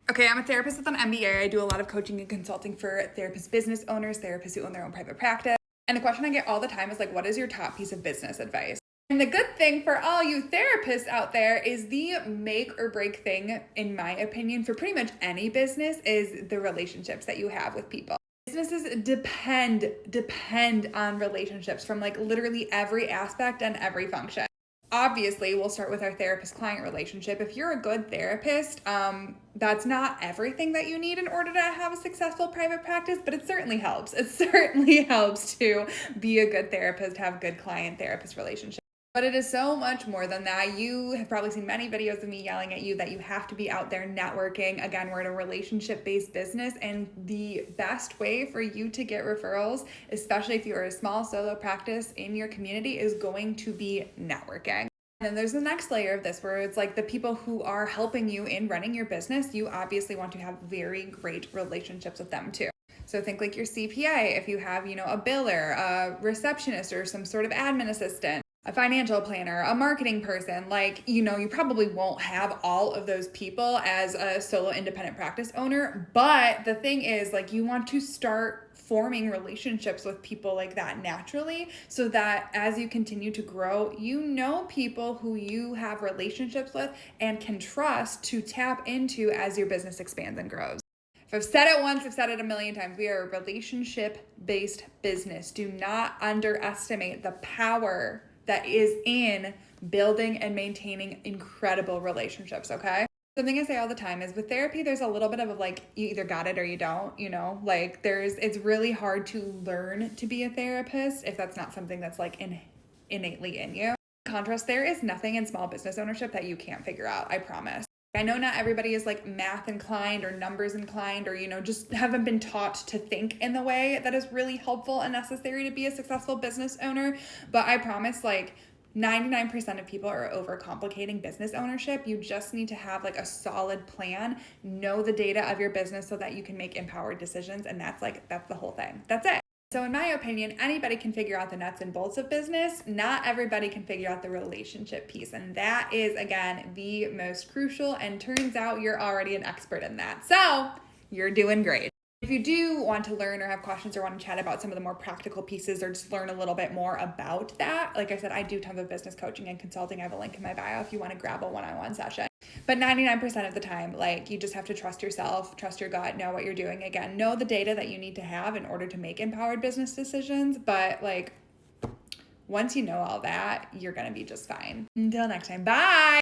Okay, I'm a therapist with an MBA. I do a lot of coaching and consulting for therapist business owners, therapists who own their own private practice. And the question I get all the time is like, what is your top piece of business advice? And the good thing for all you therapists out there is the make or break thing, in my opinion, for pretty much any business is the relationships that you have with people. Businesses depend on relationships from like literally every aspect and every function. Obviously, we'll start with our therapist-client relationship. If you're a good therapist, that's not everything that you need in order to have a successful private practice, but it certainly helps. It certainly helps to be a good therapist, have good client-therapist relationship. But it is so much more than that. You have probably seen many videos of me yelling at you that you have to be out there networking. Again, we're in a relationship-based business, and the best way for you to get referrals, especially if you're a small solo practice in your community, is going to be networking. And then there's the next layer of this where it's like the people who are helping you in running your business, you obviously want to have very great relationships with them too. So think like your CPA, if you have, a biller, a receptionist, or some sort of admin assistant, a financial planner, a marketing person, you probably won't have all of those people as a solo independent practice owner. But the thing is, you want to start forming relationships with people like that naturally, so that as you continue to grow, people who you have relationships with and can trust to tap into as your business expands and grows. If I've said it once, I've said it a million times. We are a relationship-based business. Do not underestimate the power that is in building and maintaining incredible relationships, okay? Something I say all the time is with therapy, there's a little bit of you either got it or you don't, it's really hard to learn to be a therapist if that's not something that's innately in you. In contrast, there is nothing in small business ownership that you can't figure out, I promise. I know not everybody is math inclined or numbers inclined or, just haven't been taught to think in the way that is really helpful and necessary to be a successful business owner. But I promise 99% of people are overcomplicating business ownership. You just need to have a solid plan, know the data of your business so that you can make empowered decisions. And that's the whole thing. That's it. So in my opinion, anybody can figure out the nuts and bolts of business. Not everybody can figure out the relationship piece. And that is, again, the most crucial. And turns out you're already an expert in that. So you're doing great. If you do want to learn or have questions or want to chat about some of the more practical pieces or just learn a little bit more about that, like I said, I do tons of business coaching and consulting. I have a link in my bio if you want to grab a one-on-one session. But 99% of the time, you just have to trust yourself, trust your gut, know what you're doing. Again, know the data that you need to have in order to make empowered business decisions. But once you know all that, you're going to be just fine. Until next time, bye.